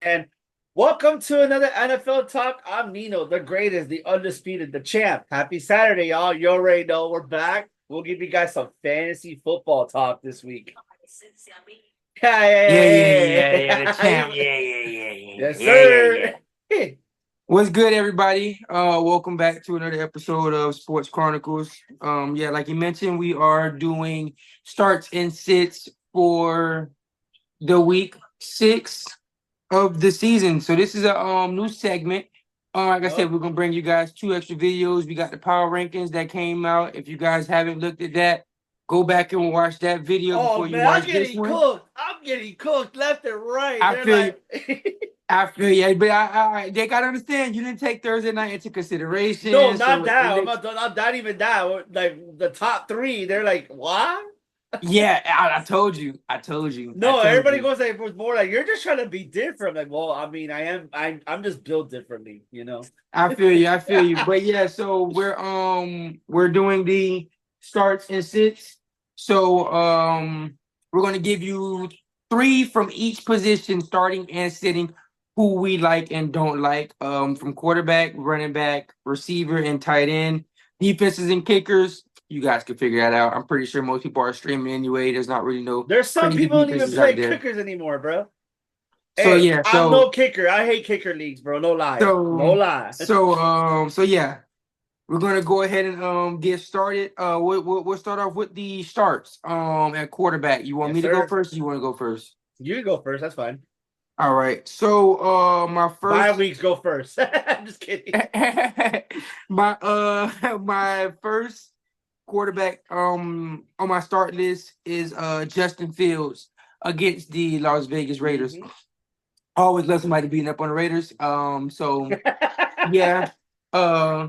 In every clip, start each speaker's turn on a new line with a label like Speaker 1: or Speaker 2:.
Speaker 1: And welcome to another NFL Talk. I'm Nino, the greatest, the undisputed, the champ. Happy Saturday, y'all. You already know we're back. We'll give you guys some fantasy football talk this week. Yeah,
Speaker 2: The champ.
Speaker 1: Yes, sir.
Speaker 2: What's good, everybody? Welcome back to another episode of Sports Chronicles. Like you mentioned, we are doing starts and sits for the week 6 of the season. So this is a new segment. Like I said, we're gonna bring you guys 2 extra videos. We got the power rankings that came out. If you guys haven't looked at that, go back and watch that video before you watch this one.
Speaker 1: I'm getting cooked left and right.
Speaker 2: I
Speaker 1: They're
Speaker 2: feel you.
Speaker 1: like,
Speaker 2: I feel you, but they gotta understand you didn't take Thursday night into consideration.
Speaker 1: no, not
Speaker 2: So
Speaker 1: that. Not even that. Like the top three, they're like, what?
Speaker 2: yeah, I told you. I told you.
Speaker 1: No, everybody goes like it was more like you're just trying to be different. Like, well, I mean, I'm just built differently, you know.
Speaker 2: I feel you. I feel you. But yeah, so we're doing the starts and sits. So we're gonna give you 3 from each position, starting and sitting, who we like and don't like. From quarterback, running back, receiver, and tight end. Defenses and kickers. You guys can figure that out. I'm pretty sure most people are streaming anyway. There's not really no
Speaker 1: There's some
Speaker 2: crazy
Speaker 1: people don't even
Speaker 2: defenses out
Speaker 1: play
Speaker 2: there.
Speaker 1: kickers anymore, bro.
Speaker 2: So
Speaker 1: Hey,
Speaker 2: yeah,
Speaker 1: I'm no kicker. I hate kicker leagues, bro. No lie. No
Speaker 2: so
Speaker 1: lie.
Speaker 2: so yeah. We're gonna go ahead and get started. We'll start off with the starts. At quarterback. You want
Speaker 1: Yes,
Speaker 2: me to go
Speaker 1: sir.
Speaker 2: first? Or you want to go first?
Speaker 1: You can go first. That's fine.
Speaker 2: All right. So my
Speaker 1: Bye
Speaker 2: first
Speaker 1: weeks go first. I'm just kidding.
Speaker 2: my first quarterback on my start list is Justin Fields against the Las Vegas Raiders.
Speaker 1: Mhm.
Speaker 2: I always love somebody beating up on the Raiders. So yeah. Uh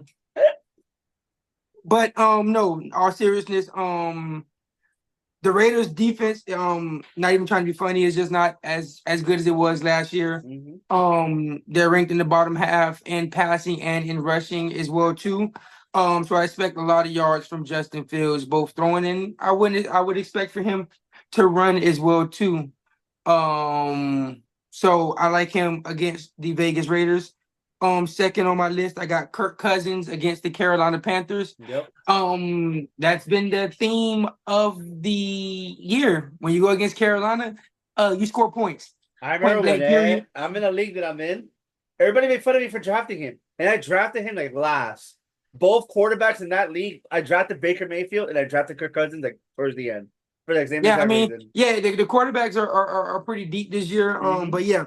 Speaker 2: But no, all seriousness, the Raiders defense, not even trying to be funny, is just not as good as it was last year.
Speaker 1: Mhm.
Speaker 2: They're ranked in the bottom half in passing and in rushing as well too. So I expect a lot of yards from Justin Fields, both throwing in. I would expect for him to run as well too. So I like him against the Vegas Raiders. Second on my list, I got Kirk Cousins against the Carolina Panthers.
Speaker 1: Yep.
Speaker 2: That's been the theme of the year. When you go against Carolina, you score points.
Speaker 1: I
Speaker 2: Point
Speaker 1: remember when
Speaker 2: blank, period.
Speaker 1: I'm in a league that I'm in. Everybody made fun of me for drafting him, and I drafted him like last. Both quarterbacks in that league, I drafted Baker Mayfield and I drafted Kirk Cousins like towards the end for the same
Speaker 2: Yeah, I
Speaker 1: exact
Speaker 2: mean,
Speaker 1: reason.
Speaker 2: yeah, the quarterbacks are pretty deep this year.
Speaker 1: Mhm.
Speaker 2: But yeah,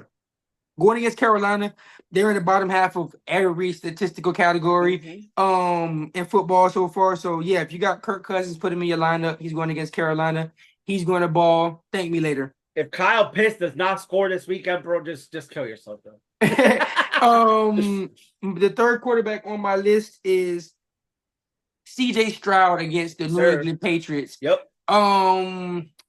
Speaker 2: going against Carolina, they're in the bottom half of every statistical category in football so far. So yeah, if you got Kirk Cousins, put him in your lineup. He's going against Carolina. He's going to ball. Thank me later.
Speaker 1: If Kyle Pitts does not score this weekend, bro, just kill yourself, bro.
Speaker 2: The third quarterback on my list is CJ Stroud against the New England Patriots.
Speaker 1: Yep.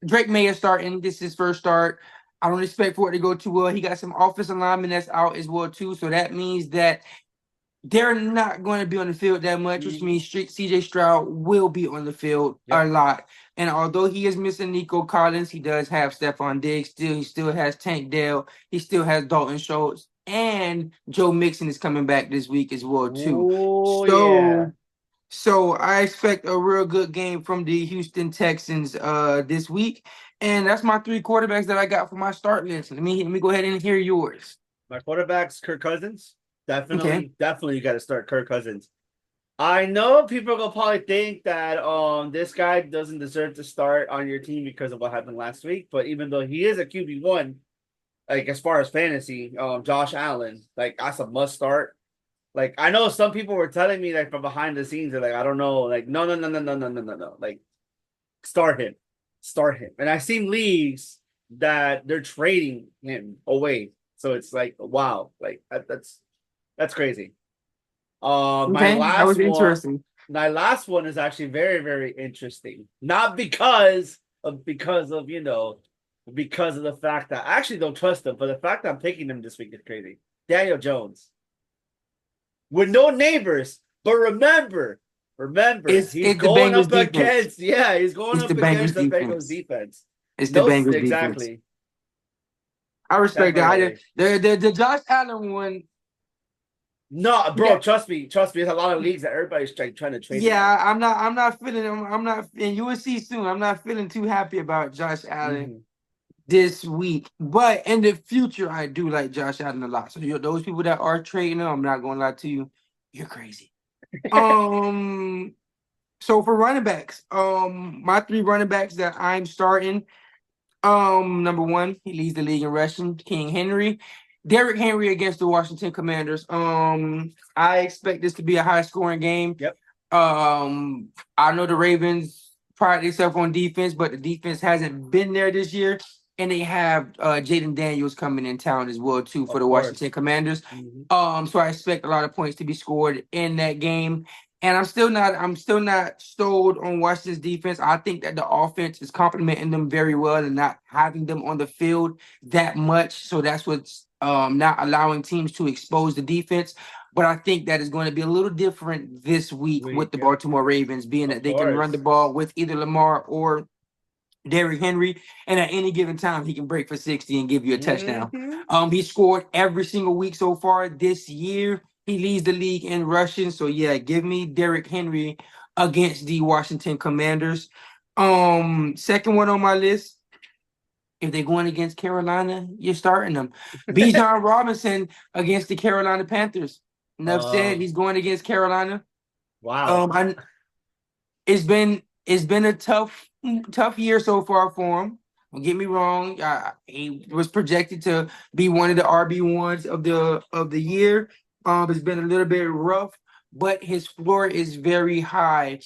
Speaker 2: Drake May is starting. This is his first start. I don't expect for it to go too well. He got some offensive linemen that's out as well too. So that means that they're not going to be on the field that much, which means CJ Stroud will be on the field a lot. And although he is missing Nico Collins, he does have Stephon Diggs. He still has Tank Dell. He still has Dalton Schultz. And Joe Mixon is coming back this week as well too.
Speaker 1: Oh, yeah.
Speaker 2: So I expect a real good game from the Houston Texans this week. And that's my 3 quarterbacks that I got for my start list. Let me go ahead and hear yours.
Speaker 1: My quarterback's Kirk Cousins. Definitely,
Speaker 2: Okay.
Speaker 1: definitely you got to start Kirk Cousins. I know people are gonna probably think that this guy doesn't deserve to start on your team because of what happened last week, but even though he is a QB1, like as far as fantasy, Josh Allen, like that's a must start. Like I know some people were telling me like from behind the scenes, they're like, I don't know, like no. Like start him. Start him. And I've seen leagues that they're trading him away. So it's like, wow, like that's crazy.
Speaker 2: Okay, that was interesting.
Speaker 1: My last one is actually very, very interesting. Not because of because of the fact that I actually don't trust him, but the fact that I'm taking him this week is crazy. Daniel Jones. With no neighbors, but remember, he's going up against he's going up against the Bengals defense.
Speaker 2: It's the Bengals defense.
Speaker 1: Exactly.
Speaker 2: I respect that.
Speaker 1: Definitely.
Speaker 2: The Josh Allen one.
Speaker 1: No, bro,
Speaker 2: Yeah,
Speaker 1: trust me. Trust me. There's a lot of leagues that everybody's trying to trade him in.
Speaker 2: yeah. I'm not feeling. I'm not. And you will see soon. I'm not feeling too happy about Josh Allen
Speaker 1: Mhm.
Speaker 2: this week. But in the future, I do like Josh Allen a lot. So those people that are trading him, I'm not gonna lie to you, you're crazy. Um. So for running backs, my three running backs that I'm starting. Number one, he leads the league in rushing. King Henry, Derrick Henry against the Washington Commanders. I expect this to be a high scoring game.
Speaker 1: Yep.
Speaker 2: I know the Ravens pride themselves on defense, but the defense hasn't been there this year, and they have Jaden Daniels coming in town as well too for
Speaker 1: Of
Speaker 2: the Washington
Speaker 1: course.
Speaker 2: Commanders.
Speaker 1: Mhm.
Speaker 2: So I expect a lot of points to be scored in that game. And I'm still not sold on Washington's defense. I think that the offense is complementing them very well and not having them on the field that much. So that's what's not allowing teams to expose the defense. But I think that is going to be a little different this week with the
Speaker 1: Yep.
Speaker 2: Baltimore Ravens, being
Speaker 1: Of
Speaker 2: that they can run the
Speaker 1: course.
Speaker 2: ball with either Lamar or Derrick Henry, and at any given time he can break for 60 and give you a touchdown.
Speaker 1: Hmm.
Speaker 2: He scored every single week so far this year. He leads the league in rushing. So yeah, give me Derrick Henry against the Washington Commanders. Second one on my list. If they're going against Carolina, you're starting them. Bijan Robinson against the Carolina Panthers. Enough said. He's going against Carolina.
Speaker 1: Wow.
Speaker 2: I it's been a tough year so far for him. Don't get me wrong. He was projected to be one of the RB1s of the year. It's been a little bit rough, but his floor is very high.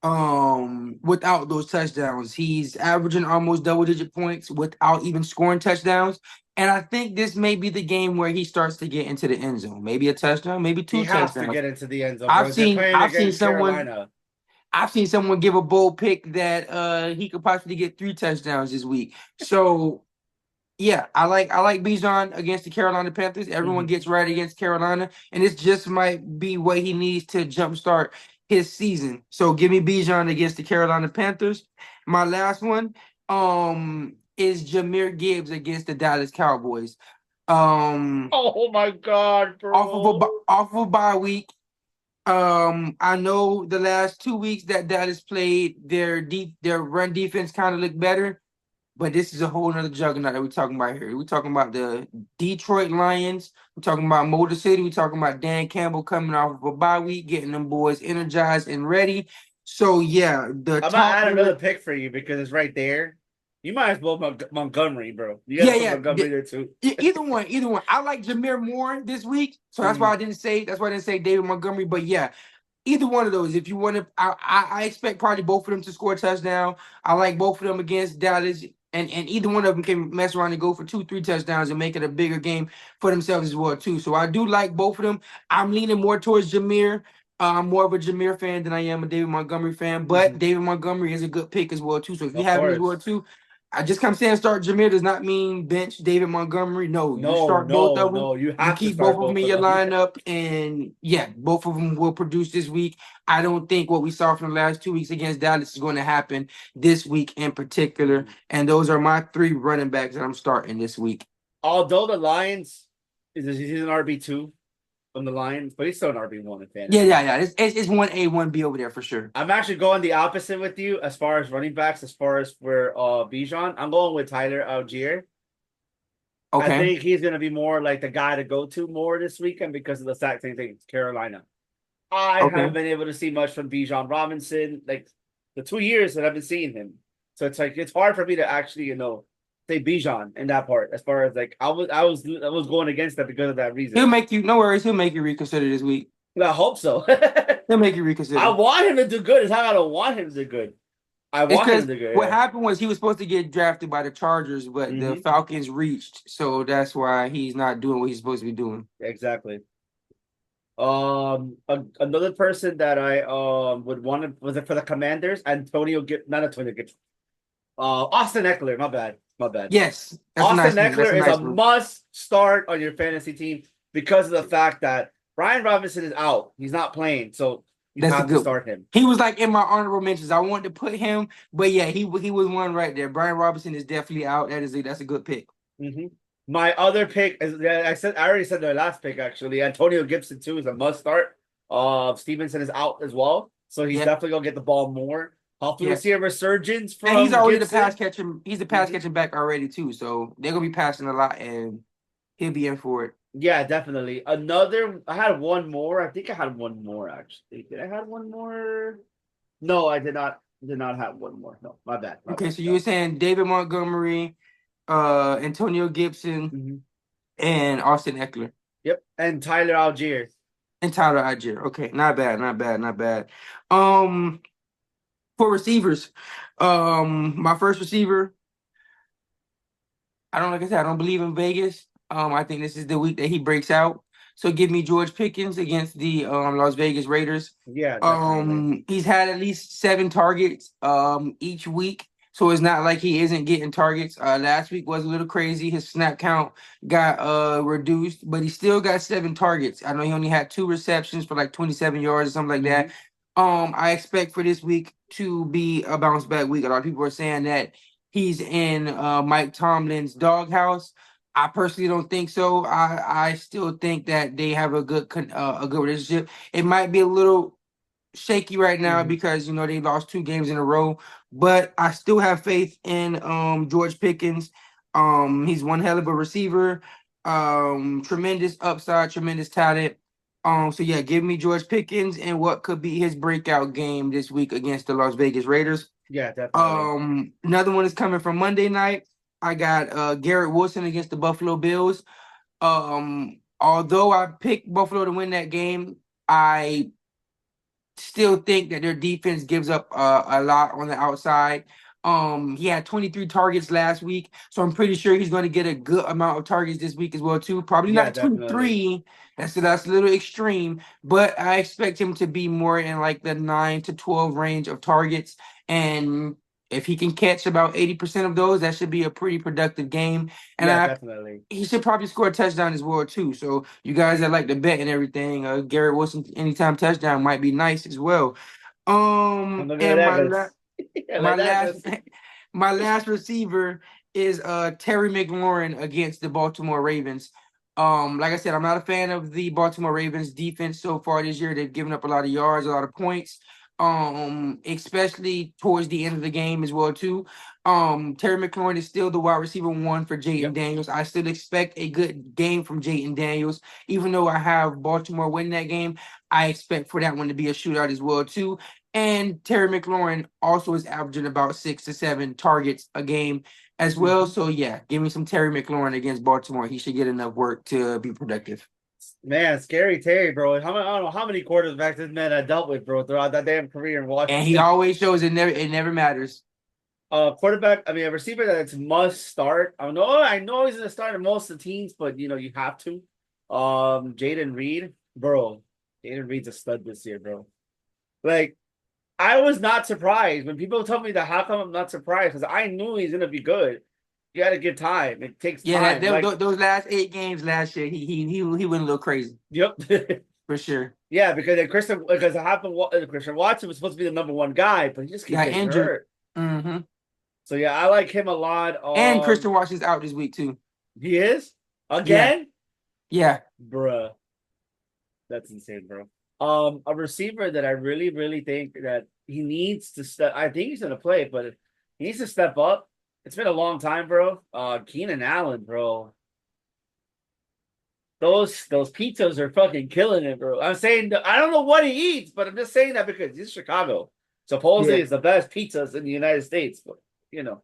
Speaker 2: Without those touchdowns, he's averaging almost double-digit points without even scoring touchdowns. And I think this may be the game where he starts to get into the end zone. Maybe a touchdown, maybe
Speaker 1: He
Speaker 2: two
Speaker 1: has to
Speaker 2: touchdowns.
Speaker 1: get into the end zone,
Speaker 2: I've
Speaker 1: bro. They're
Speaker 2: seen
Speaker 1: playing
Speaker 2: I've seen
Speaker 1: against
Speaker 2: someone
Speaker 1: Carolina.
Speaker 2: I've seen someone give a bold pick that he could possibly get three touchdowns this week. So yeah, I like Bijan against the Carolina Panthers. Everyone
Speaker 1: Mhm.
Speaker 2: gets right against Carolina, and this just might be what he needs to jumpstart his season. So give me Bijan against the Carolina Panthers. My last one is Jahmyr Gibbs against the Dallas Cowboys. Um
Speaker 1: Oh my God,
Speaker 2: off of a
Speaker 1: bro.
Speaker 2: off of a bye week. I know the last 2 weeks that Dallas played, their run defense kind of looked better, but this is a whole nother juggernaut that we're talking about here. We're talking about the Detroit Lions. We're talking about Motor City. We're talking about Dan Campbell coming off of a bye week, getting them boys energized and ready. So yeah, the
Speaker 1: I'm gonna
Speaker 2: top
Speaker 1: add
Speaker 2: one.
Speaker 1: another pick for you because it's right there. You might as well Montgomery, bro. You gotta
Speaker 2: Yeah,
Speaker 1: put
Speaker 2: yeah.
Speaker 1: Montgomery there too.
Speaker 2: Either one, either one. I like Jameer Moore this week, so that's why
Speaker 1: Mhm.
Speaker 2: I didn't say. That's why I didn't say David Montgomery. But yeah, either one of those. If you want to, I expect probably both of them to score a touchdown. I like both of them against Dallas, and either one of them can mess around and go for 2, 3 touchdowns and make it a bigger game for themselves as well too. So I do like both of them. I'm leaning more towards Jameer. I'm more of a Jameer fan than I am a David Montgomery fan, but
Speaker 1: Mhm.
Speaker 2: David Montgomery is a good pick as well too. So if you
Speaker 1: Of
Speaker 2: have him as well
Speaker 1: course.
Speaker 2: too, I just come saying start Jameer does not mean bench David Montgomery. No, you
Speaker 1: No,
Speaker 2: start both
Speaker 1: no,
Speaker 2: of them.
Speaker 1: no. You
Speaker 2: You
Speaker 1: have to
Speaker 2: keep both
Speaker 1: start
Speaker 2: of them
Speaker 1: both
Speaker 2: in
Speaker 1: of
Speaker 2: your
Speaker 1: them.
Speaker 2: lineup, and yeah, both of them will produce this week. I don't think what we saw from the last 2 weeks against Dallas is going to happen this week in particular. And those are my three running backs that I'm starting this week.
Speaker 1: Although the Lions he's an RB2 from the Lions, but he's still an RB1 in
Speaker 2: Yeah,
Speaker 1: fantasy.
Speaker 2: yeah, yeah. It's 1A, 1B over there for sure.
Speaker 1: I'm actually going the opposite with you as far as running backs, as far as for Bijan. I'm going with Tyler Algier. I
Speaker 2: Okay.
Speaker 1: think he's gonna be more like the guy to go to more this weekend because of the exact same thing. Carolina. I
Speaker 2: Okay.
Speaker 1: haven't been able to see much from Bijan Robinson, like the 2 years that I've been seeing him. So it's like it's hard for me to actually, say Bijan in that part. As far as like I was going against that because of that reason.
Speaker 2: No worries, he'll make you reconsider this week.
Speaker 1: I hope so.
Speaker 2: He'll make you
Speaker 1: I
Speaker 2: reconsider.
Speaker 1: want him to do good. It's how I don't want him to do good. I
Speaker 2: It's
Speaker 1: want him
Speaker 2: because
Speaker 1: to do good.
Speaker 2: what
Speaker 1: Yeah.
Speaker 2: happened was he was supposed to get drafted by the Chargers, but the
Speaker 1: Mm-hmm.
Speaker 2: Falcons reached, so that's why he's not doing what he's supposed to be doing.
Speaker 1: Exactly. Another person that I would want to was it for the Commanders? Not Antonio Gibson. Austin Eckler. My bad. My bad.
Speaker 2: Yes, that's a
Speaker 1: Austin
Speaker 2: nice one. That's a
Speaker 1: Eckler is a
Speaker 2: nice one.
Speaker 1: must start on your fantasy team because of the fact that Brian Robinson is out. He's not playing, so you
Speaker 2: That's a
Speaker 1: have to
Speaker 2: good one.
Speaker 1: start him.
Speaker 2: He was like in my honorable mentions. I wanted to put him, but yeah, he was one right there. Brian Robinson is definitely out. That's a good pick.
Speaker 1: Mm-hmm. My other pick is yeah, I already said their last pick actually. Antonio Gibson too is a must start. Stevenson is out as well, so he's
Speaker 2: Yeah,
Speaker 1: definitely gonna get the ball more. Hopefully, we'll
Speaker 2: yeah.
Speaker 1: see a resurgence
Speaker 2: And he's
Speaker 1: from
Speaker 2: already the pass
Speaker 1: Gibson.
Speaker 2: catcher. He's the pass
Speaker 1: Mhm.
Speaker 2: catching back already too. So they're gonna be passing a lot, and he'll be in for it.
Speaker 1: Yeah, definitely. Another. I had one more. I think I had one more actually. Did I have one more? No, I did not. Did not have one more. No, my bad. My
Speaker 2: Okay,
Speaker 1: bad.
Speaker 2: so you were
Speaker 1: No.
Speaker 2: saying David Montgomery, Antonio Gibson,
Speaker 1: Mhm.
Speaker 2: and Austin Eckler.
Speaker 1: Yep, and Tyler Algier.
Speaker 2: And Tyler Algier. Okay, not bad, not bad, not bad. Um, for receivers, my first receiver, I don't like I said, I don't believe in Vegas. I think this is the week that he breaks out. So give me George Pickens against the Las Vegas Raiders.
Speaker 1: Yeah, definitely.
Speaker 2: He's had at least 7 targets each week. So it's not like he isn't getting targets. Last week was a little crazy. His snap count got reduced, but he still got 7 targets. I know he only had 2 receptions for like 27 yards or something like that.
Speaker 1: Hmm.
Speaker 2: I expect for this week to be a bounce back week. A lot of people are saying that he's in Mike Tomlin's doghouse. I personally don't think so. I still think that they have a good relationship. It might be a little shaky right now
Speaker 1: Hmm.
Speaker 2: because they lost 2 games in a row, but I still have faith in George Pickens. He's one hell of a receiver. Tremendous upside, tremendous talent. So yeah, give me George Pickens and what could be his breakout game this week against the Las Vegas Raiders.
Speaker 1: Yeah, definitely.
Speaker 2: Another one is coming from Monday night. I got Garrett Wilson against the Buffalo Bills. Although I picked Buffalo to win that game, I still think that their defense gives up a lot on the outside. He had 23 targets last week, so I'm pretty sure he's going to get a good amount of targets this week as well too. Probably
Speaker 1: Yeah,
Speaker 2: not
Speaker 1: definitely.
Speaker 2: 23. That's a little extreme, but I expect him to be more in like the 9 to 12 range of targets. And if he can catch about 80% of those, that should be a pretty productive game. And
Speaker 1: Yeah,
Speaker 2: I
Speaker 1: definitely.
Speaker 2: he should probably score a touchdown as well too. So you guys that like to bet and everything, Garrett Wilson anytime touchdown might be nice as well.
Speaker 1: I'm looking at
Speaker 2: And
Speaker 1: that because I
Speaker 2: my
Speaker 1: like that
Speaker 2: last
Speaker 1: because
Speaker 2: my last receiver is Terry McLaurin against the Baltimore Ravens. Like I said, I'm not a fan of the Baltimore Ravens defense so far this year. They've given up a lot of yards, a lot of points. Especially towards the end of the game as well too. Terry McLaurin is still the wide receiver one for Jayden
Speaker 1: yep.
Speaker 2: Daniels. I still expect a good game from Jayden Daniels, even though I have Baltimore win that game. I expect for that one to be a shootout as well too. And Terry McLaurin also is averaging about 6 to 7 targets a game as well.
Speaker 1: Hmm.
Speaker 2: So yeah, give me some Terry McLaurin against Baltimore. He should get enough work to be productive.
Speaker 1: Man, scary Terry, bro. I don't know how many quarterbacks this man I dealt with, bro, throughout that damn career in
Speaker 2: And he
Speaker 1: Washington.
Speaker 2: always shows it never matters.
Speaker 1: Quarterback, I mean, a receiver that's must start. I know he's gonna start in most of the teams, but you have to. Jaden Reed, bro. Jaden Reed's a stud this year, bro. Like, I was not surprised when people told me that. How come I'm not surprised? Because I knew he's gonna be good. You got to give time. It takes
Speaker 2: Yeah,
Speaker 1: time. Like,
Speaker 2: those last 8 games last year, he went a little crazy
Speaker 1: yep.
Speaker 2: for sure.
Speaker 1: Yeah, because it happened. Christian Watson was supposed to be the number one guy, but he just keeps
Speaker 2: Got
Speaker 1: getting
Speaker 2: injured.
Speaker 1: hurt.
Speaker 2: hmm
Speaker 1: So yeah, I like him a lot.
Speaker 2: And Christian Watson's out this week too.
Speaker 1: He is
Speaker 2: Yeah,
Speaker 1: again,
Speaker 2: yeah.
Speaker 1: bruh. That's insane, bro. A receiver that I really, really think that he needs to step. I think he's gonna play, but he needs to step up. It's been a long time, bro. Keenan Allen, bro. Those pizzas are fucking killing it, bro. I'm saying I don't know what he eats, but I'm just saying that because he's Chicago. Supposedly,
Speaker 2: Yeah.
Speaker 1: it's the best pizzas in the United States, but you know,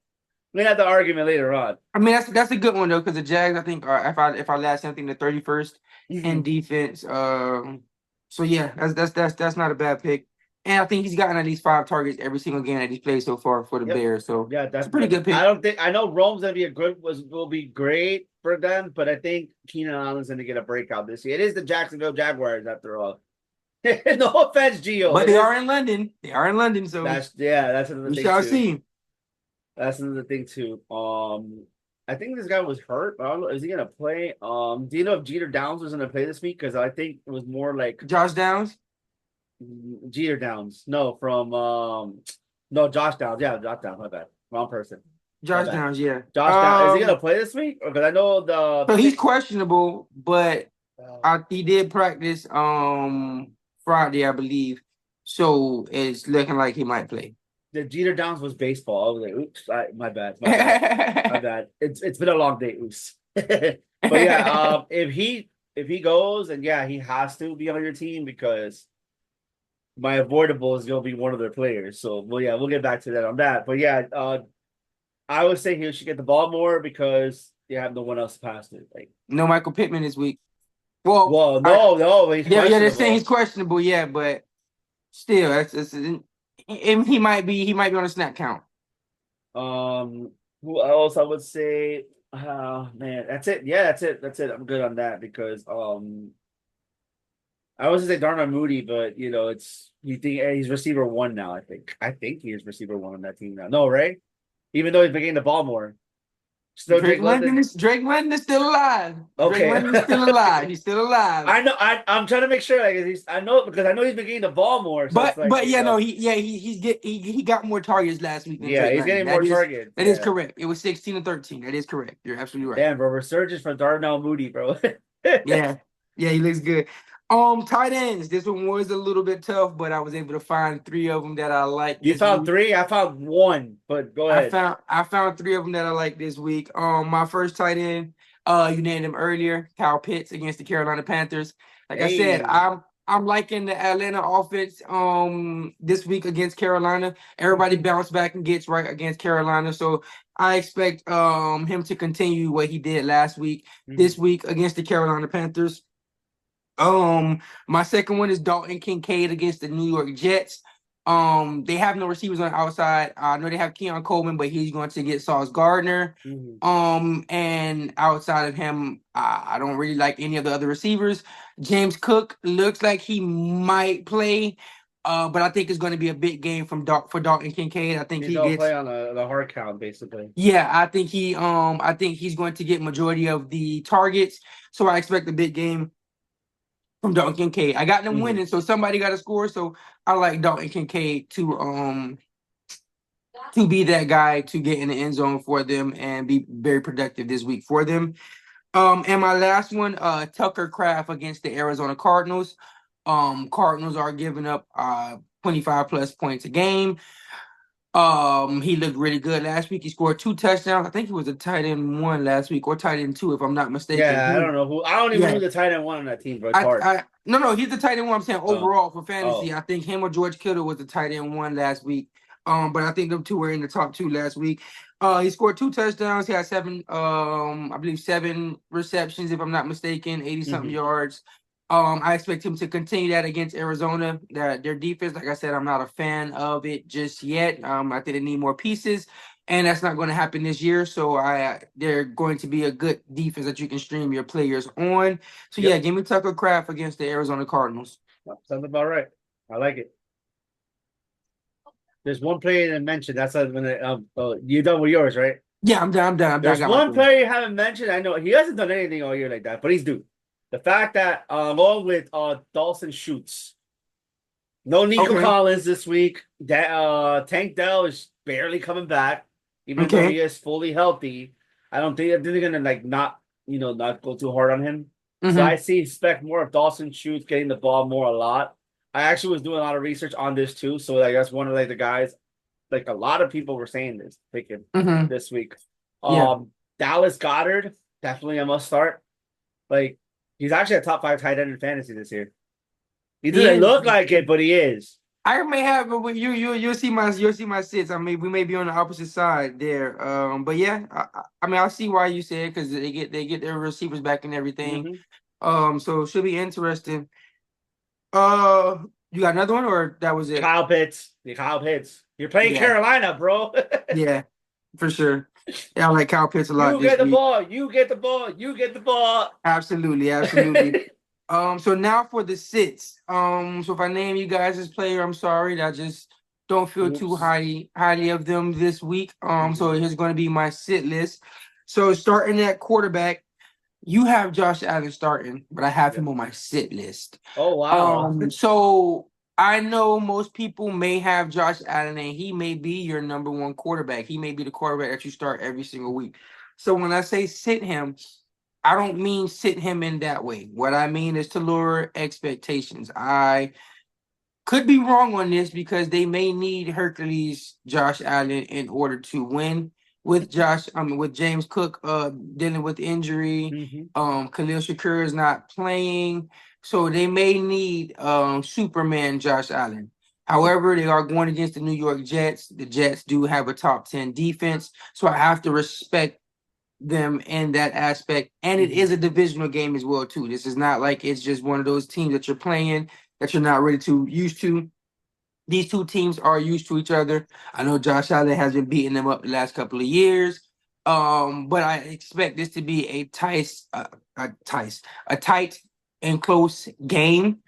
Speaker 1: we have the argument later on.
Speaker 2: I mean that's a good one though because the Jags I think are if I last something the 31st in
Speaker 1: Mhm.
Speaker 2: defense. So yeah, that's not a bad pick. And I think he's gotten at least 5 targets every single game that he's played so far for the
Speaker 1: Yep.
Speaker 2: Bears. So
Speaker 1: Yeah,
Speaker 2: it's a pretty
Speaker 1: definitely.
Speaker 2: good
Speaker 1: I
Speaker 2: pick.
Speaker 1: don't think I know Rome's gonna be will be great for them, but I think Keenan Allen's gonna get a breakout this year. It is the Jacksonville Jaguars after all. No offense, Gio.
Speaker 2: But
Speaker 1: It
Speaker 2: they
Speaker 1: is
Speaker 2: are in London. They are in London, so
Speaker 1: that's another
Speaker 2: we
Speaker 1: thing
Speaker 2: shall
Speaker 1: too.
Speaker 2: see.
Speaker 1: That's another thing too. I think this guy was hurt, but I don't know. Is he gonna play? Do you know if Jeter Downs was gonna play this week? Because I think it was more like
Speaker 2: Josh Downs.
Speaker 1: Jeter Downs. No, from no Josh Downs. Yeah, Josh Downs. My bad. Wrong person. My
Speaker 2: Josh
Speaker 1: bad.
Speaker 2: Downs, yeah.
Speaker 1: Josh Down. Is he gonna play this week? Because I know the
Speaker 2: So he's questionable, but
Speaker 1: uh,
Speaker 2: he did practice Friday, I believe. So it's looking like he might play.
Speaker 1: the Jeter Downs was baseball. I was like, oops, my bad, my bad, my bad. It's been a long day, oops. But yeah, if he goes and yeah, he has to be on your team because my avoidable is gonna be one of their players. So well, yeah, we'll get back to that on that. But yeah, I would say he should get the ball more because they have no one else to pass to. Like,
Speaker 2: No Michael Pittman this week. Well,
Speaker 1: well, no, he's
Speaker 2: yeah, they're saying
Speaker 1: questionable.
Speaker 2: he's questionable, yeah, but still, he might be on a snap count.
Speaker 1: Who else I would say? Man, that's it. Yeah, that's it. That's it. I'm good on that because I was gonna say Darnell Moody, but it's you think he's receiver one now. I think he is receiver one on that team now. No, right? Even though he's been getting the ball more. Still Drake London.
Speaker 2: Drake London is still alive. Drake
Speaker 1: Okay.
Speaker 2: London is still alive. He's still alive.
Speaker 1: I know. I'm trying to make sure. Like, I know because I know he's been getting the ball more. So it's like,
Speaker 2: But yeah, no, he got more targets last week than
Speaker 1: yeah,
Speaker 2: Drake
Speaker 1: he's
Speaker 2: London.
Speaker 1: getting more targets.
Speaker 2: That is correct. It was 16-13. That is correct. You're absolutely right.
Speaker 1: Damn, bro, resurgence from Darnell Moody, bro.
Speaker 2: Yeah, he looks good. Tight ends. This one was a little bit tough, but I was able to find 3 of them that I like.
Speaker 1: You found 3. I found 1, but go ahead.
Speaker 2: I found 3 of them that I like this week. My first tight end, you named him earlier, Kyle Pitts against the Carolina Panthers. Like I said, I'm liking the Atlanta offense this week against Carolina. Everybody bounced back and gets right against Carolina. So I expect him to continue what he did last week, this week against the Carolina Panthers. My second one is Dalton Kincaid against the New York Jets. They have no receivers on the outside. I know they have Keon Coleman, but he's going to get Sauce Gardner. And outside of him, I don't really like any of the other receivers. James Cook looks like he might play, but I think it's going to be a big game for Dalton Kincaid. I think
Speaker 1: he gets play on the hard count, basically.
Speaker 2: Yeah, I think he's going to get majority of the targets. So I expect a big game from Dalton Kincaid. I got them winning, so somebody got to score. So I like Dalton Kincaid to be that guy to get in the end zone for them and be very productive this week for them. And my last one, Tucker Kraft against the Arizona Cardinals. Cardinals are giving up 25 plus points a game. He looked really good last week. He scored 2 touchdowns. I think he was a tight end 1 last week, or tight end 2, if I'm not mistaken.
Speaker 1: Yeah, I don't know who. I don't even know who the tight end 1 on that team, bro. It's hard.
Speaker 2: No, he's the tight end 1. I'm saying overall for fantasy. I think him or George Kittle was the tight end 1 last week. But I think them 2 were in the top 2 last week. He scored 2 touchdowns. He had 7 receptions, if I'm not mistaken, 80-something yards. I expect him to continue that against Arizona. Their defense, like I said, I'm not a fan of it just yet. I think they need more pieces, and that's not going to happen this year. So they're going to be a good defense that you can stream your players on. So yeah, give me Tucker Kraft against the Arizona Cardinals.
Speaker 1: Sounds about right. I like it. There's one player that mentioned. That's when you done with yours, right?
Speaker 2: Yeah, I'm done.
Speaker 1: There's one player you haven't mentioned. I know he hasn't done anything all year like that, but he's due. The fact that along with Dawson Schultz, no Nico Collins this week. That Tank Dell is barely coming back, even though he is fully healthy. I think they're gonna not go too hard on him. So I expect more of Dawson Schultz getting the ball more a lot. I actually was doing a lot of research on this too, so that's one of the guys. Like a lot of people were saying this, picking this week. Dallas Goedert, definitely a must start. Like, he's actually a top 5 tight end in fantasy this year. He doesn't look like it, but he is.
Speaker 2: I may have, but you'll see my sits. I mean, we may be on the opposite side there. But yeah, I mean, I'll see why you say it because they get their receivers back and everything. So it should be interesting. You got another one, or that was it?
Speaker 1: Kyle Pitts. You're playing Carolina, bro.
Speaker 2: Yeah, for sure. Yeah, I like Kyle Pitts a lot.
Speaker 1: You get the ball. You get the ball.
Speaker 2: Absolutely. So now for the sits. So if I name you guys as player, I'm sorry. I just don't feel too highly of them this week. So here's going to be my sit list. So starting at quarterback, you have Josh Allen starting, but I have him on my sit list.
Speaker 1: Oh wow.
Speaker 2: So I know most people may have Josh Allen, and he may be your number one quarterback. He may be the quarterback that you start every single week. So when I say sit him, I don't mean sit him in that way. What I mean is to lower expectations. I could be wrong on this because they may need Hercules Josh Allen in order to win with with James Cook dealing with injury.
Speaker 1: Mhm.
Speaker 2: Khalil Shakur is not playing. So they may need Superman Josh Allen. However, they are going against the New York Jets. The Jets do have a top 10 defense. So I have to respect them in that aspect. And it is a divisional game as well, too. This is not like it's just one of those teams that you're playing that you're not really too used to. These two teams are used to each other. I know Josh Allen has been beating them up the last couple of years. But I expect this to be a tight and close game.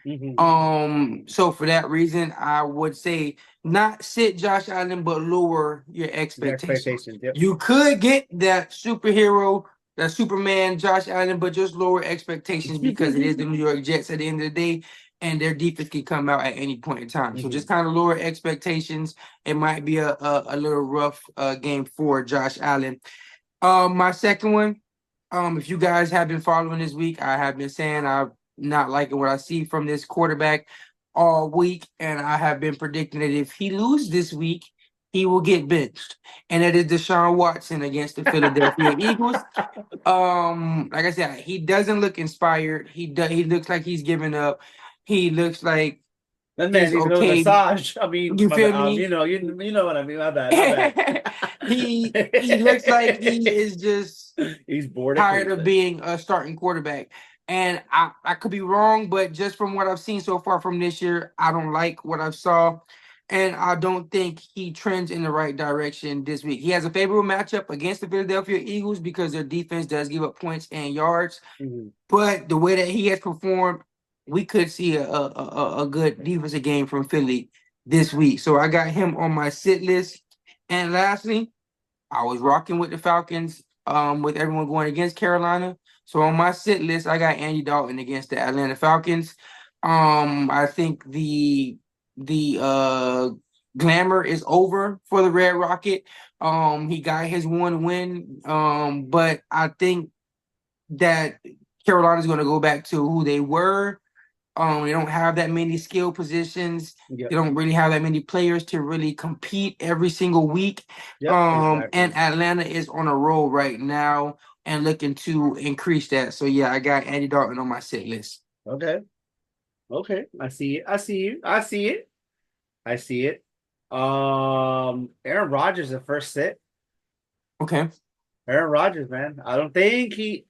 Speaker 2: So for that reason, I would say not sit Josh Allen, but lower your
Speaker 1: The
Speaker 2: expectations.
Speaker 1: expectations. Yep.
Speaker 2: You could get that superhero, that Superman Josh Allen, but just lower expectations because it is the New York Jets at the end of the day, and their defense can come out at any point in time. So just kind of lower expectations. It might be a little rough game for Josh Allen. My second one, if you guys have been following this week, I have been saying I'm not liking what I see from this quarterback all week, and I have been predicting that if he loses this week, he will get benched, and that is Deshaun Watson against the Philadelphia Eagles. Like I said, he doesn't look inspired. He looks like he's giving up. He looks like
Speaker 1: That man
Speaker 2: he's
Speaker 1: needs another
Speaker 2: okay.
Speaker 1: massage. I mean,
Speaker 2: You
Speaker 1: my
Speaker 2: feel
Speaker 1: bad.
Speaker 2: me?
Speaker 1: You know what I mean. My bad. My bad.
Speaker 2: He looks like he is just
Speaker 1: He's bored of
Speaker 2: tired of
Speaker 1: Cleveland.
Speaker 2: being a starting quarterback. And I could be wrong, but just from what I've seen so far from this year, I don't like what I've saw. And I don't think he trends in the right direction this week. He has a favorable matchup against the Philadelphia Eagles because their defense does give up points and yards. But the way that he has performed, we could see a good defensive game from Philly this week. So I got him on my sit list. And lastly, I was rocking with the Falcons, with everyone going against Carolina. So on my sit list, I got Andy Dalton against the Atlanta Falcons. I think the glamour is over for the Red Rocket. He got his one win. But I think that Carolina's going to go back to who they were. They don't have that many skill positions.
Speaker 1: Yep.
Speaker 2: They don't really have that many players to really compete every single week.
Speaker 1: Yep, exactly.
Speaker 2: And Atlanta is on a roll right now and looking to increase that. So yeah, I got Andy Dalton on my sit list.
Speaker 1: Okay. Okay. I see it. I see you. I see it. I see it. Aaron Rodgers the first sit.
Speaker 2: Okay.
Speaker 1: Aaron Rodgers, man. I don't think he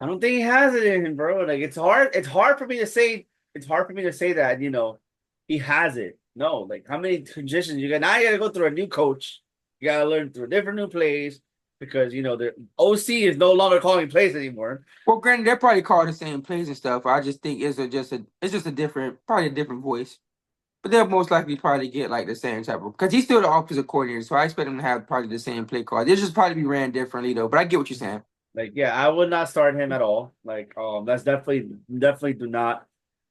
Speaker 1: has it in him, bro. Like it's hard for me to say that, he has it. No, like how many transitions you gotta go through a new coach. You gotta learn through different new plays because the OC is no longer calling plays anymore.
Speaker 2: Well, granted, they're probably calling the same plays and stuff. I just think it's just a different, probably a different voice. But they'll most likely probably get like the same type of, because he's still the offensive coordinator, so I expect him to have probably the same play call. They'll just probably be ran differently though. But I get what you're saying.
Speaker 1: Like, yeah, I would not start him at all. Like, that's definitely do not.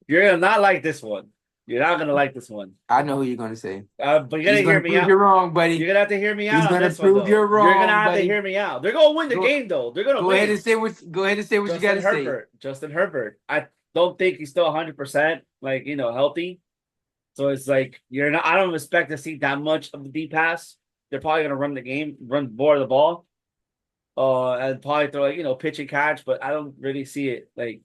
Speaker 1: You're gonna not like this one. You're not gonna like this one.
Speaker 2: I know who you're gonna say.
Speaker 1: But you gotta
Speaker 2: He's
Speaker 1: hear
Speaker 2: gonna
Speaker 1: me
Speaker 2: prove
Speaker 1: out.
Speaker 2: you're wrong, buddy.
Speaker 1: You're gonna have to hear me
Speaker 2: He's
Speaker 1: out on
Speaker 2: gonna
Speaker 1: this one,
Speaker 2: prove
Speaker 1: though.
Speaker 2: you're wrong,
Speaker 1: You're gonna have to
Speaker 2: buddy.
Speaker 1: hear me out. They're gonna win the game, though. They're gonna
Speaker 2: Go
Speaker 1: win.
Speaker 2: ahead and say what you gotta say.
Speaker 1: Justin Herbert. I don't think he's still 100%, like healthy. So it's like I don't expect to see that much of the deep pass. They're probably gonna run more of the ball, and probably throw pitch and catch. But I don't really see it like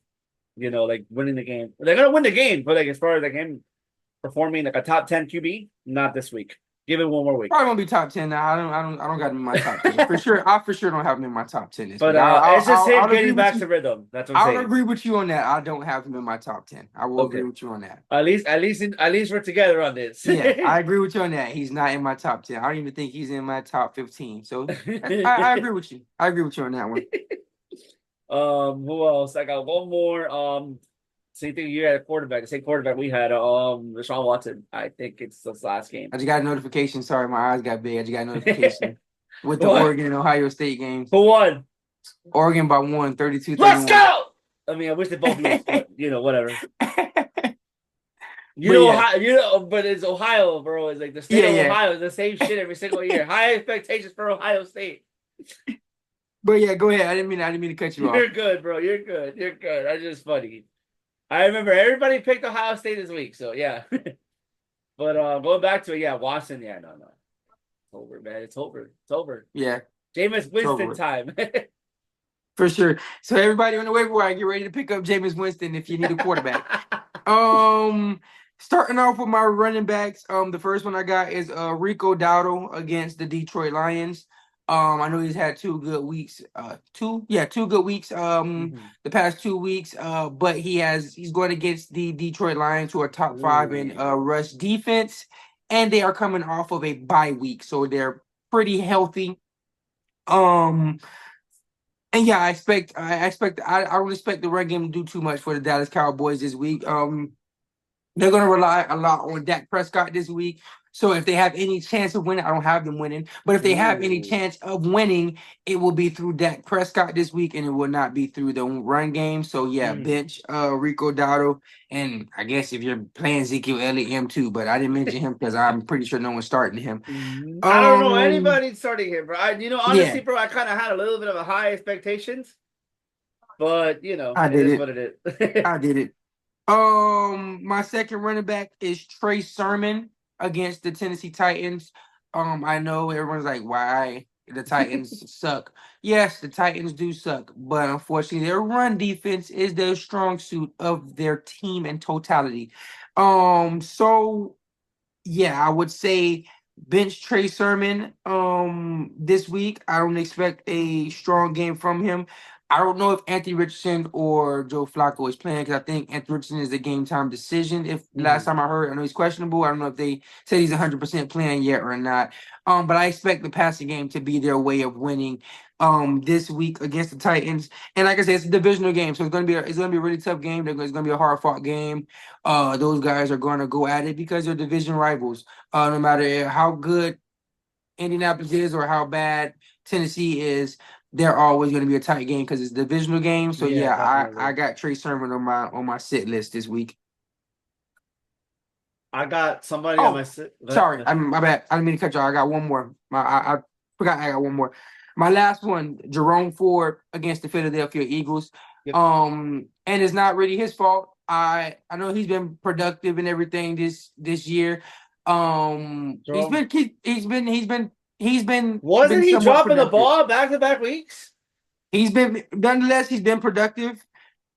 Speaker 1: winning the game. They're gonna win the game, but like as far as like him performing like a top 10 QB, not this week. Give it one more week.
Speaker 2: Probably won't be top 10 now. I don't got him in my top 10 for sure. I for sure don't have him in my top 10 this
Speaker 1: But
Speaker 2: week.
Speaker 1: it's just him getting back
Speaker 2: to
Speaker 1: to rhythm. That's what I'm
Speaker 2: I'll
Speaker 1: saying.
Speaker 2: agree with you on that. I don't have him in my top 10. I will agree with you on that.
Speaker 1: At least we're together on this.
Speaker 2: Yeah, I agree with you on that. He's not in my top 10. I don't even think he's in my top 15. So I agree with you. I agree with you on that one.
Speaker 1: Who else? I got one more. Same thing you had a quarterback. The same quarterback we had. Deshaun Watson. I think it's this last game.
Speaker 2: I just got a notification. Sorry, my eyes got big. I just got a notification with the Oregon and Ohio State games.
Speaker 1: Who won?
Speaker 2: Oregon by 1, 32-31.
Speaker 1: Let's go! I mean, I wish they both lose, but whatever. You
Speaker 2: But
Speaker 1: know,
Speaker 2: yeah,
Speaker 1: Ohio, you know, but it's Ohio, bro. It's like the state
Speaker 2: yeah,
Speaker 1: of
Speaker 2: yeah.
Speaker 1: Ohio is the same shit every single year. High expectations for Ohio State.
Speaker 2: But yeah, go ahead. I didn't mean to cut you off.
Speaker 1: You're good, bro. You're good. You're good. That's just funny. I remember everybody picked Ohio State this week, so yeah. But going back to it, yeah, Watson, yeah, no. It's over, man. It's over. It's over.
Speaker 2: Yeah,
Speaker 1: Jameis
Speaker 2: it's over
Speaker 1: Winston
Speaker 2: with.
Speaker 1: time.
Speaker 2: For sure. So everybody on the waiver wire, get ready to pick up Jameis Winston if you need a quarterback. Um, Starting off with my running backs. The first one I got is Rico Dowdle against the Detroit Lions. I know he's had 2 good weeks. Two good weeks.
Speaker 1: Mhm.
Speaker 2: The past 2 weeks. But he's going against the Detroit Lions, who are top five in
Speaker 1: Ooh.
Speaker 2: rush defense, and they are coming off of a bye week, so they're pretty healthy. Um, and yeah, I don't expect the run game to do too much for the Dallas Cowboys this week. They're going to rely a lot on Dak Prescott this week. So if they have any chance of winning, I don't have them winning, but if they have any
Speaker 1: Ooh.
Speaker 2: chance of winning, it will be through Dak Prescott this week, and it will not be through the run game. So yeah,
Speaker 1: Mm.
Speaker 2: bench Rico Dowdle, and I guess if you're playing Ezekiel Elliott, him too. But I didn't mention him because I'm pretty sure no one's starting him.
Speaker 1: I don't know
Speaker 2: Um,
Speaker 1: anybody starting here, bro.
Speaker 2: yeah,
Speaker 1: Honestly, bro, I kind of had a little bit of a high expectations, but
Speaker 2: I
Speaker 1: it
Speaker 2: did
Speaker 1: is
Speaker 2: it.
Speaker 1: what it is.
Speaker 2: I did it. My second running back is Trey Sermon against the Tennessee Titans. I know everyone's like, why the Titans suck? Yes, the Titans do suck, but unfortunately, their run defense is their strong suit of their team in totality. So yeah, I would say bench Trey Sermon this week. I don't expect a strong game from him. I don't know if Anthony Richardson or Joe Flacco is playing because I think Anthony Richardson is a game time decision. If last
Speaker 1: Mhm.
Speaker 2: time I heard, I know he's questionable. I don't know if they said he's 100% playing yet or not. But I expect the passing game to be their way of winning this week against the Titans. And like I said, it's a divisional game, so it's gonna be a really tough game. It's gonna be a hard fought game. Those guys are gonna go at it because they're division rivals. No matter how good Indianapolis is or how bad Tennessee is, they're always going to be a tight game because it's a divisional game. So
Speaker 1: Yeah,
Speaker 2: yeah, I
Speaker 1: definitely.
Speaker 2: got Trey Sermon on my sit list this week.
Speaker 1: I got somebody on my
Speaker 2: Oh,
Speaker 1: sit.
Speaker 2: sorry, my bad. I didn't mean to cut you off. I got one more. I forgot I got one more. My last one, Jerome Ford against the Philadelphia Eagles.
Speaker 1: Yep.
Speaker 2: And it's not really his fault. I know he's been productive and everything this year. He's
Speaker 1: Jerome.
Speaker 2: been he's been
Speaker 1: Wasn't he
Speaker 2: somewhat
Speaker 1: dropping the
Speaker 2: productive.
Speaker 1: ball back to back weeks?
Speaker 2: Nonetheless, he's been productive.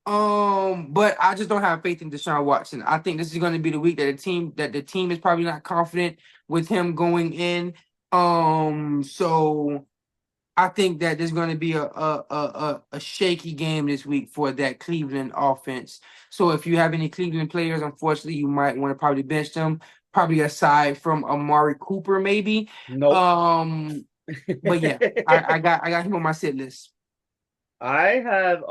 Speaker 2: But I just don't have faith in Deshaun Watson. I think this is going to be the week that the team is probably not confident with him going in. So I think that there's going to be a shaky game this week for that Cleveland offense. So if you have any Cleveland players, unfortunately, you might want to probably bench them. Probably aside from Amari Cooper, maybe.
Speaker 1: Nope.
Speaker 2: Um, but yeah, I got him on my sit list.
Speaker 1: I have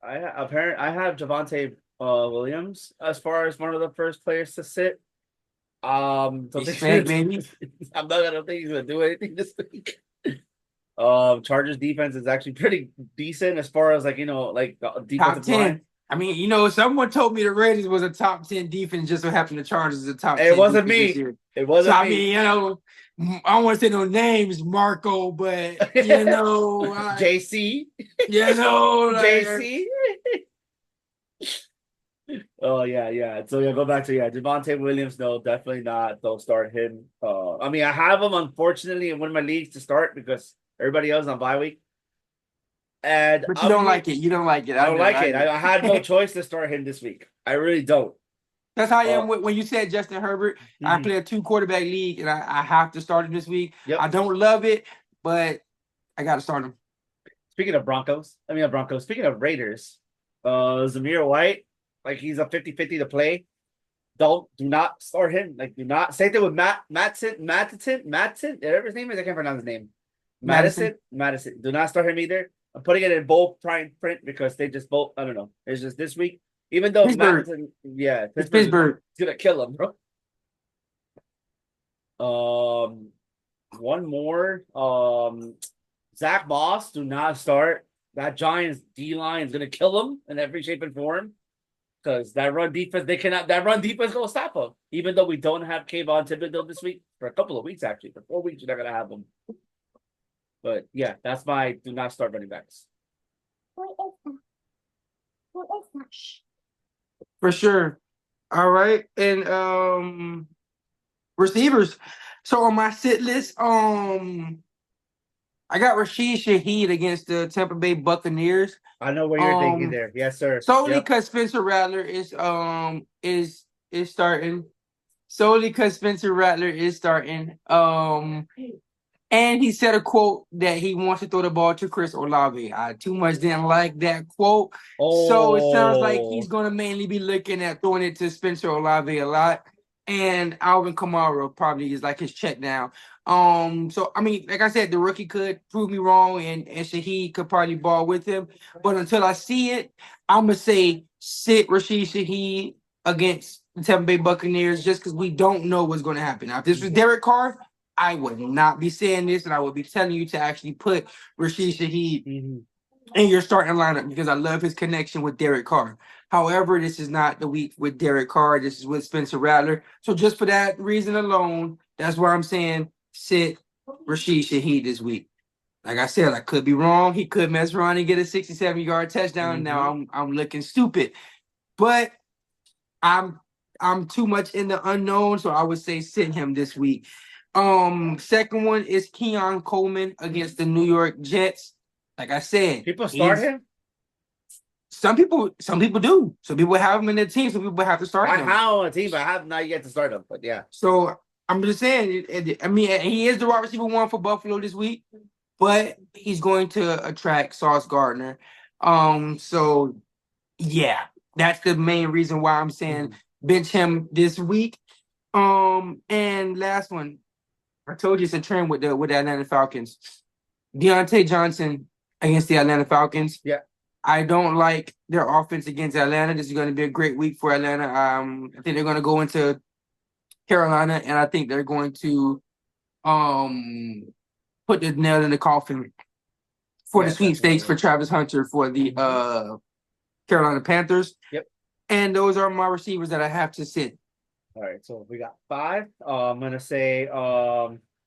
Speaker 1: I have Javante Williams as far as one of the first players to sit. Don't think
Speaker 2: Respect, baby.
Speaker 1: I don't think he's gonna do anything this week. Chargers defense is actually pretty decent as far as like the
Speaker 2: Top
Speaker 1: defensive line.
Speaker 2: 10. I mean, someone told me the Raiders was a top 10 defense, just so happened the Chargers is a top
Speaker 1: It
Speaker 2: 10
Speaker 1: wasn't
Speaker 2: defense this
Speaker 1: me.
Speaker 2: year.
Speaker 1: It
Speaker 2: So
Speaker 1: wasn't
Speaker 2: I
Speaker 1: me.
Speaker 2: mean, I don't want to say no names, Marco, but
Speaker 1: JC.
Speaker 2: like
Speaker 1: JC. Oh yeah. So yeah, go back to Javante Williams. No, definitely not. Don't start him. I mean, I have him unfortunately in one of my leagues to start because everybody else on bye week, and
Speaker 2: but you
Speaker 1: I'll
Speaker 2: don't
Speaker 1: be.
Speaker 2: like it. You don't like it.
Speaker 1: I
Speaker 2: I
Speaker 1: don't
Speaker 2: know.
Speaker 1: like
Speaker 2: I
Speaker 1: it.
Speaker 2: know.
Speaker 1: I had no choice to start him this week. I really don't.
Speaker 2: That's how I
Speaker 1: Uh,
Speaker 2: am when you said Justin Herbert. I
Speaker 1: mhm.
Speaker 2: play a 2 quarterback league and I have to start him this week.
Speaker 1: Yep.
Speaker 2: I don't love it, but I got to start him.
Speaker 1: Speaking of Broncos. Speaking of Raiders, Zamir White, like he's a 50-50 to play. Do not start him. Like, do not. Same thing with Matson, whatever his name is. I can't pronounce his name.
Speaker 2: Madison.
Speaker 1: Madison. Do not start him either. I'm putting it in bold prime print because they just both. I don't know. It's just this week. Even though
Speaker 2: Pittsburgh.
Speaker 1: Madison, yeah,
Speaker 2: It's
Speaker 1: Pittsburgh is
Speaker 2: Pittsburgh.
Speaker 1: gonna kill him, bro. One more. Zach Moss. Do not start. That Giants D line is gonna kill him in every shape and form. because that run defense, they cannot. That run defense gonna stop them. Even though we don't have Kayvon Thibodeau this week for a couple of weeks, actually for 4 weeks, you're not gonna have them. But yeah, that's my do not start running backs.
Speaker 2: For sure. All right. And receivers. So on my sit list, I got Rashid Shaheed against the Tampa Bay Buccaneers.
Speaker 1: I know what you're thinking there. Yes, sir.
Speaker 2: Solely
Speaker 1: Yep.
Speaker 2: because Spencer Rattler is starting. Solely because Spencer Rattler is starting. And he said a quote that he wants to throw the ball to Chris Olave. I too much didn't like that quote. So it sounds like he's going to mainly be looking at throwing it to Spencer Olave a lot. And Alvin Kamara probably is like his check down. So I mean, like I said, the rookie could prove me wrong, and Shaheed could probably ball with him. But until I see it, I'm gonna say sit Rashid Shaheed against the Tampa Bay Buccaneers just because we don't know what's going to happen. Now, if this was Derek Carr, I would not be saying this, and I would be telling you to actually put Rashid Shaheed in your starting lineup because I love his connection with Derek Carr. However, this is not the week with Derek Carr. This is with Spencer Rattler. So just for that reason alone, that's why I'm saying sit Rashid Shaheed this week. Like I said, I could be wrong. He could mess around and get a 67-yard touchdown. Now I'm looking stupid, but I'm too much in the unknown, so I would say sit him this week. Second one is Keon Coleman against the New York Jets. Like I said,
Speaker 1: people start him.
Speaker 2: Some people do. Some people have him in their team. Some people have to start him.
Speaker 1: I have on a team, but I have not yet to start him. But yeah.
Speaker 2: So I'm just saying. I mean, he is the wide receiver one for Buffalo this week, but he's going to attract Sauce Gardner. So yeah, that's the main reason why I'm saying bench him this week. And last one, I told you it's a trend with the Atlanta Falcons. Deontay Johnson against the Atlanta Falcons.
Speaker 1: Yeah.
Speaker 2: I don't like their offense against Atlanta. This is going to be a great week for Atlanta. I think they're going to go into Carolina, and I think they're going to put the nail in the coffin for the sweepstakes for Travis Hunter for the Carolina Panthers.
Speaker 1: Yep.
Speaker 2: And those are my receivers that I have to sit.
Speaker 1: All right, so we got 5. I'm gonna say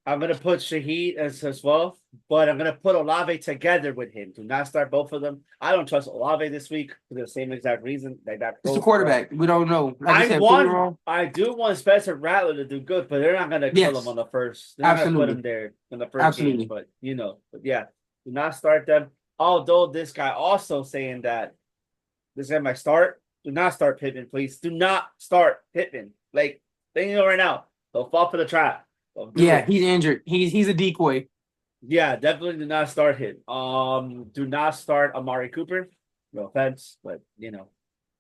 Speaker 1: I'm gonna put Shaheed as well, but I'm gonna put Olave together with him. Do not start both of them. I don't trust Olave this week for the same exact reason. Like that.
Speaker 2: It's the quarterback. We don't know.
Speaker 1: Like I do want Spencer Rattler to do good, but they're not gonna kill him on the first. They're not gonna put him there in the first game. But yeah, do not start them. Although this guy also saying that this guy might start. Do not start Pittman, please. Do not start Pittman. Like, they know right now. They'll fall for the trap.
Speaker 2: Yeah, he's injured. He's a decoy.
Speaker 1: Yeah, definitely do not start him. Do not start Amari Cooper. No offense, but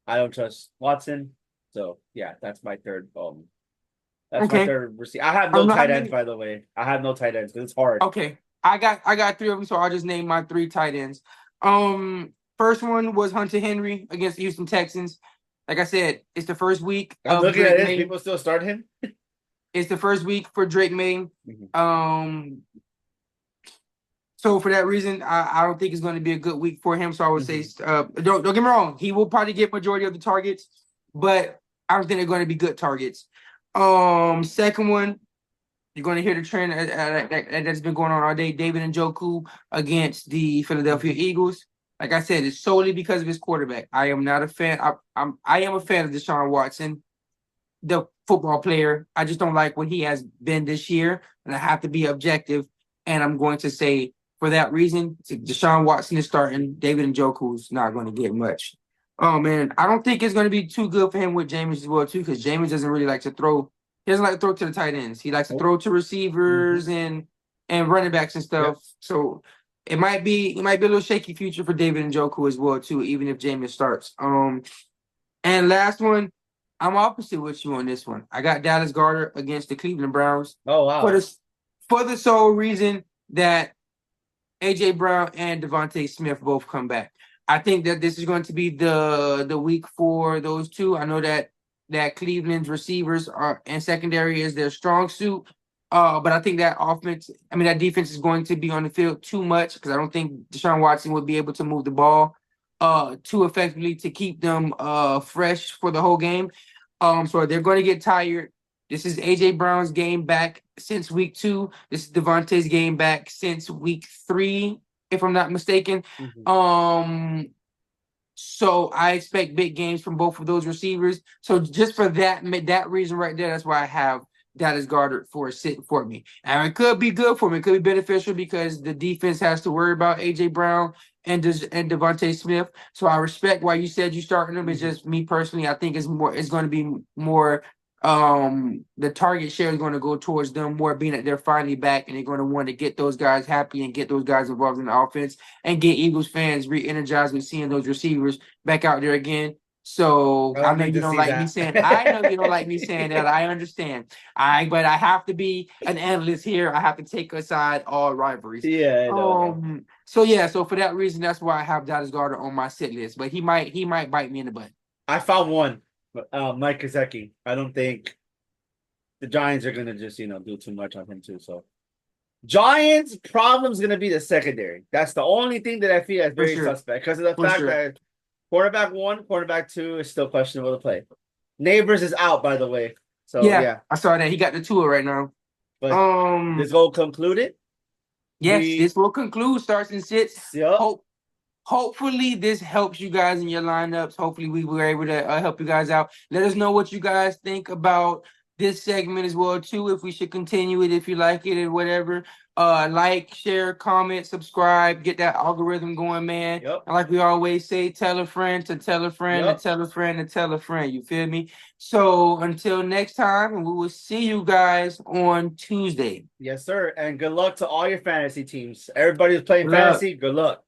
Speaker 1: I don't trust Watson. So yeah, that's my third. That's my third receiver. I have no tight ends, by the way. I have no tight ends because it's hard.
Speaker 2: Okay, I got 3 of them, so I'll just name my 3 tight ends. First one was Hunter Henry against the Houston Texans. Like I said, it's the first week.
Speaker 1: I'm looking at this. People still start him.
Speaker 2: It's the first week for Drake May. So for that reason, I don't think it's going to be a good week for him. So I would say, don't get me wrong, he will probably get majority of the targets, but I don't think they're going to be good targets. Second one, you're going to hear the trend that's been going on all day. David Njoku against the Philadelphia Eagles. Like I said, it's solely because of his quarterback. I am not a fan. I am a fan of Deshaun Watson, the football player. I just don't like what he has been this year, and I have to be objective. And I'm going to say, for that reason, Deshaun Watson is starting. David Njoku's not going to get much. Oh man, I don't think it's going to be too good for him with Jameis as well too, because Jameis doesn't really like to throw. He doesn't like to throw to the tight ends. He likes to throw to receivers and running backs and stuff. Yep. So it might be a little shaky future for David Njoku as well too, even if Jameis starts. And last one, I'm opposite with you on this one. I got Dallas Goedert against the Cleveland Browns.
Speaker 1: Oh wow!
Speaker 2: For the sole reason that AJ Brown and Devontae Smith both come back. I think that this is going to be the week for those two. I know that Cleveland's receivers and secondary is their strong suit. But I think that that defense is going to be on the field too much because I don't think Deshaun Watson would be able to move the ball too effectively to keep them fresh for the whole game. So they're going to get tired. This is AJ Brown's game back since week 2. This is Devontae's game back since week 3, if I'm not mistaken. So I expect big games from both of those receivers. So just for that reason right there, that's why I have Dallas Goedert for sitting for me. And it could be good for me. It could be beneficial because the defense has to worry about AJ Brown and Devontae Smith. So I respect why you said you starting them. It's just me personally. I think it's going to be more. The target share is going to go towards them more, being that they're finally back and they're going to want to get those guys happy and get those guys involved in the offense and get Eagles fans re-energized with seeing those receivers back out there again. So I know you don't like me saying. I know you don't like me saying that. I understand. But I have to be an analyst here. I have to take aside all rivalries.
Speaker 1: Yeah.
Speaker 2: So for that reason, that's why I have Dallas Goedert on my sit list. But he might bite me in the butt.
Speaker 1: I found one. Mike Gesicki. I don't think the Giants are gonna just do too much on him too. So Giants' problem is gonna be the secondary. That's the only thing that I feel is very suspect because of the fact that quarterback 1, quarterback 2 is still questionable to play. Neighbors is out, by the way. So yeah.
Speaker 2: I saw that he got the tour right now.
Speaker 1: But this will conclude it.
Speaker 2: Yes, this will conclude starts and sits.
Speaker 1: Yep.
Speaker 2: Hopefully this helps you guys in your lineups. Hopefully we were able to help you guys out. Let us know what you guys think about this segment as well too. If we should continue it, if you like it, or whatever. Like, share, comment, subscribe, get that algorithm going, man.
Speaker 1: Yep.
Speaker 2: And like we always say, tell a friend to tell a friend to tell a friend to tell a friend. You feel me? So until next time, and we will see you guys on Tuesday.
Speaker 1: Yes, sir. And good luck to all your fantasy teams. Everybody who's playing fantasy, good luck.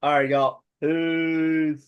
Speaker 1: All right, y'all. Peace.